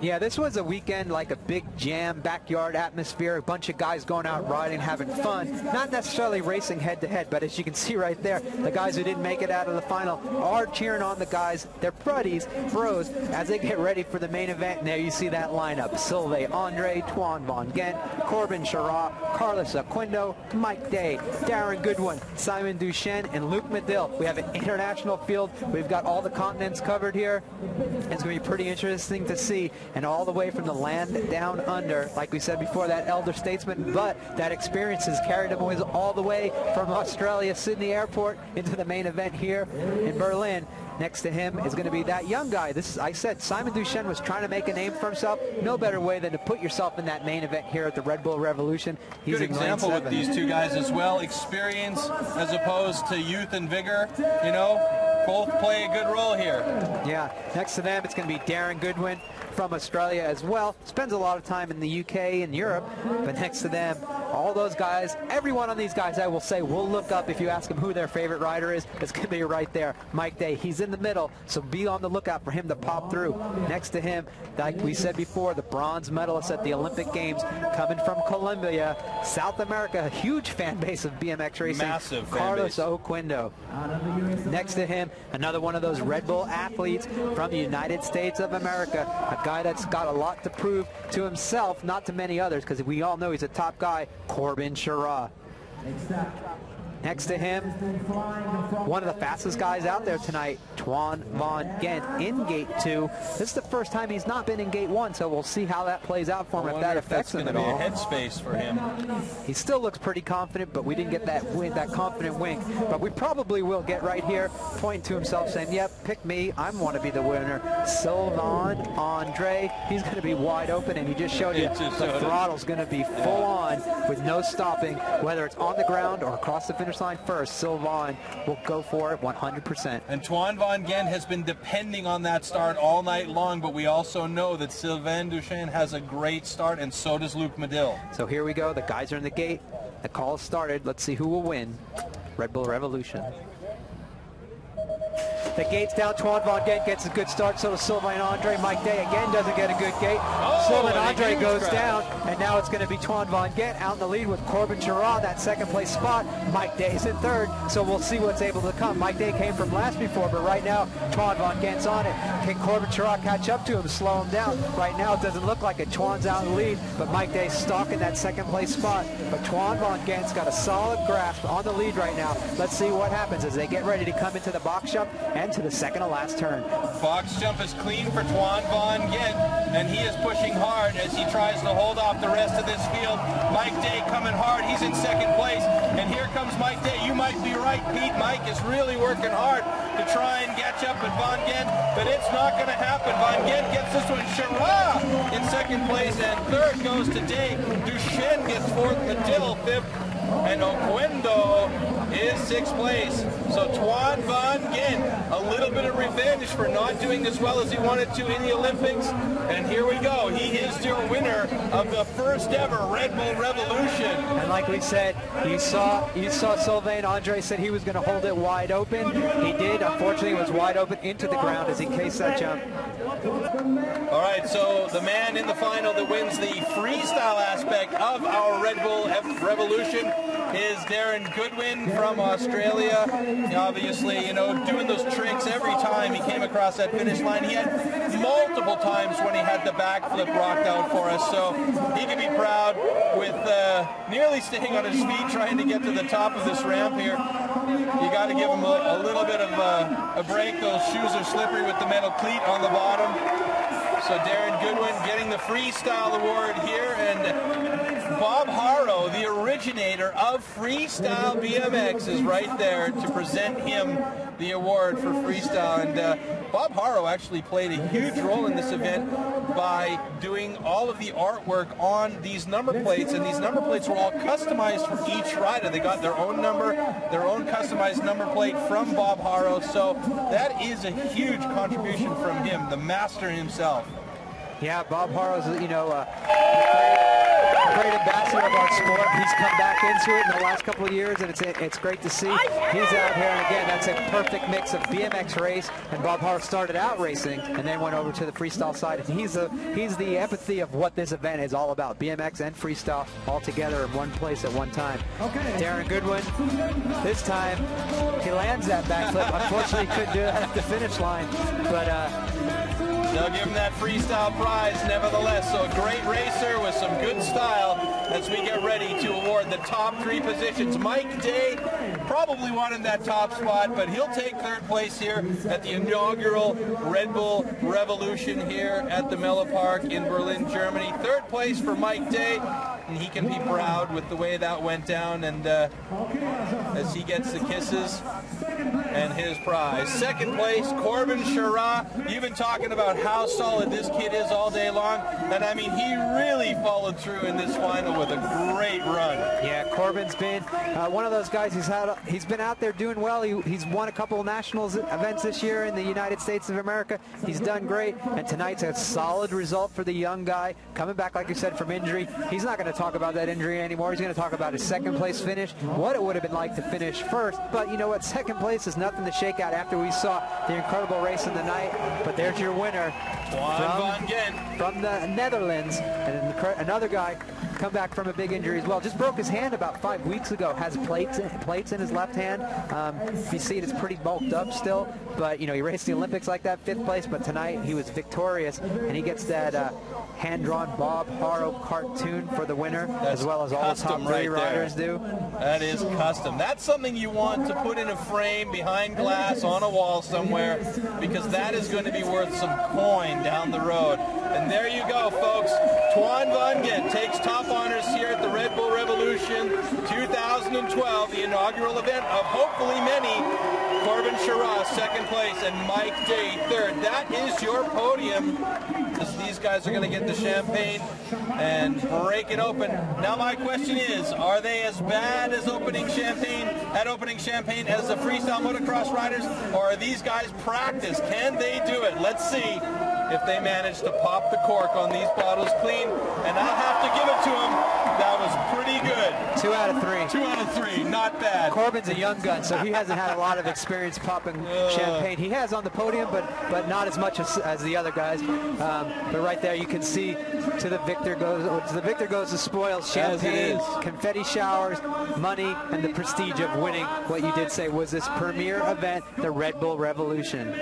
Yeah, this was a weekend like a big jam, backyard atmosphere, a bunch of guys going out riding, having fun, not necessarily racing head-to-head, but as you can see right there, the guys who didn't make it out of the final are cheering on the guys, their buddies, bros, as they get ready for the main event. And there you see that lineup: Sylvain Andre, Twan Van Gent, Corbin Charrat, Carlos Oquendo, Mike Day, Darren Goodwin, Simon Duchesne, and Luke Medill. We have an international field. We've got all the continents covered here. It's going to be pretty interesting to see. And all the way from the land down under, like we said before, that elder statesman, but that experience has carried him all the way from Australia, Sydney Airport, into the main event here in Berlin. Next to him is going to be that young guy. I said Simon Duchesne was trying to make a name for himself. No better way than to put yourself in that main event here at the Red Bull Revolution. He's good example with these two guys as well. Experience as opposed to youth and vigor, you know. Both play a good role here. Yeah, next to them it's going to be Darren Goodwin from Australia as well. Spends a lot of time in the UK and Europe, but next to them, all those guys, every one of these guys, I will say, will look up if you ask them who their favorite rider is. It's going to be right there, Mike Day. He's in the middle, so be on the lookout for him to pop through. Next to him, like we said before, the bronze medalist at the Olympic Games, coming from Colombia, South America, a huge fan base of BMX racing. Massive Carlos Oquendo. Next to him, another one of those Red Bull athletes from the United States of America, a guy that's got a lot to prove to himself, not to many others, because we all know he's a top guy, Corbin Charrat. Next to him, one of the fastest guys out there tonight, Twan Van Gent, in Gate 2. This is the first time he's not been in Gate 1, so we'll see how that plays out for him, if that affects him at all. That's going to be a headspace for him. He still looks pretty confident, but we didn't get that confident wink. But we probably will get right here, pointing to himself, saying, yep, pick me, I want to be the winner. Sylvain Andre, he's going to be wide open, and he just showed you the throttle's going to be full on with no stopping, whether it's on the ground or across the finish line first. Sylvain will go for it 100%. And Twan Van Gent has been depending on that start all night long, but we also know that Sylvain Duchesne has a great start, and so does Luke Medill. So here we go. The guys are in the gate. The call started. Let's see who will win Red Bull Revolution. The gate's down. Twan Van Gent gets a good start. So does Sylvain Andre. Mike Day again doesn't get a good gate. Sylvain Andre goes down, and now it's going to be Twan Van Gent out in the lead with Corbin Charrat, that second place spot. Mike Day's in third, so we'll see what's able to come. Mike Day came from last before, but right now Twan Van Gent's on it. Can Corbin Charrat catch up to him, slow him down? Right now it doesn't look like it. Twan's out in the lead, but Mike Day's stalking that second place spot. But Twan Van Gent's got a solid grasp on the lead right now. Let's see what happens as they get ready to come into the box jump and to the second to last turn. Box jump is clean for Twan Van Gent, and he is pushing hard as he tries to hold off the rest of this field. Mike Day coming hard. He's in second place, and here comes Mike Day. You might be right, Pete. Mike is really working hard to try and catch up with Van Gent, but it's not going to happen. Van Gent gets this one. Charrat in second place, and third goes to Day. Duchesne gets fourth, Medill fifth, and Oquendo is sixth place. So Twan Van Gent, a little bit of revenge for not doing as well as he wanted to in the Olympics. And here we go. He is your winner of the first ever Red Bull Revolution. And like we said, you saw Sylvain Andre said he was going to hold it wide open. He did. Unfortunately, it was wide open into the ground as he cased that jump. All right, so the man in the final that wins the freestyle aspect of our Red Bull Revolution is Darren Goodwin from Australia. Obviously, you know, doing those tricks every time he came across that finish line. He had multiple times when he had the backflip rocked out for us, so he can be proud with nearly staying on his feet trying to get to the top of this ramp here. You got to give him a little bit of a break. Those shoes are slippery with the metal cleat on the bottom. So Darren Goodwin getting the freestyle award here, and Bob Harrow, the originator of freestyle BMX, is right there to present him the award for freestyle. And Bob Harrow actually played a huge role in this event by doing all of the artwork on these number plates, and these number plates were all customized for each rider. They got their own number, their own customized number plate from Bob Harrow, so that is a huge contribution from him, the master himself. Yeah, Bob Harrow's, you know, great ambassador of our sport. He's come back into it in the last couple of years, and it's great to see. He's out here, and again, that's a perfect mix of BMX race, and Bob Hart started out racing and then went over to the freestyle side. And he's the empathy of what this event is all about, BMX and freestyle all together in one place at one time. Darren Goodwin, this time he lands that backflip. Unfortunately, he couldn't do that at the finish line, but they'll give him that freestyle prize nevertheless. So a great racer with some good style as we get ready to award the top 3 positions. Mike Day probably wanted that top spot, but he'll take 3rd place here at the inaugural Red Bull Revolution here at the Melle Park in Berlin, Germany. 3rd place for Mike Day, and he can be proud with the way that went down, and as he gets the kisses and his prize. 2nd place, Corbin Sherrah. You've been talking about how solid this kid is all day long, and I mean, he really followed through in this final with a great run. Yeah, Corbin's been one of those guys he's been out there doing well. He's won a couple of nationals events this year in the United States of America. He's done great, and tonight's a solid result for the young guy coming back, like you said, from injury. He's not going to talk about that injury anymore. He's going to talk about his 2nd place finish, what it would have been like to finish 1st, but you know what, 2nd place is nothing to shake out after we saw the incredible race in the night. But there's your winner from the Netherlands, and another guy come back from a big injury as well. Just broke his hand about 5 weeks ago. Has plates in his left hand. If you see it, it's pretty bulked up still. But you know, he raced the Olympics like that, 5th place. But tonight he was victorious, and he gets that hand-drawn Bob Haro cartoon for the winner, as well as all the top 3 riders do. That is custom. That's something you want to put in a frame behind glass on a wall somewhere, because that is going to be worth some coin down the road. And there you go, folks. Twan Van Gent takes top honors here at the Red Bull Revolution 2012, the inaugural event of hopefully many. Corbin Sherrah, 2nd place, and Mike Day, 3rd. That is your podium, because these guys are going to get the champagne and break it open. Now my question is, are they as bad as opening champagne as the freestyle motocross riders, or are these guys practiced? Can they do it? Let's see if they manage to pop the cork on these bottles clean, and I'll have to give it to them. That was pretty good. 2 out of 3. 2 out of 3, not bad. Corbin's a young gun, so he hasn't had a lot of experience popping champagne. He has on the podium, but not as much as the other guys. But right there, you can see to the victor goes the spoils, champagne, confetti showers, money, and the prestige of winning what you did say was this premier event, the Red Bull Revolution.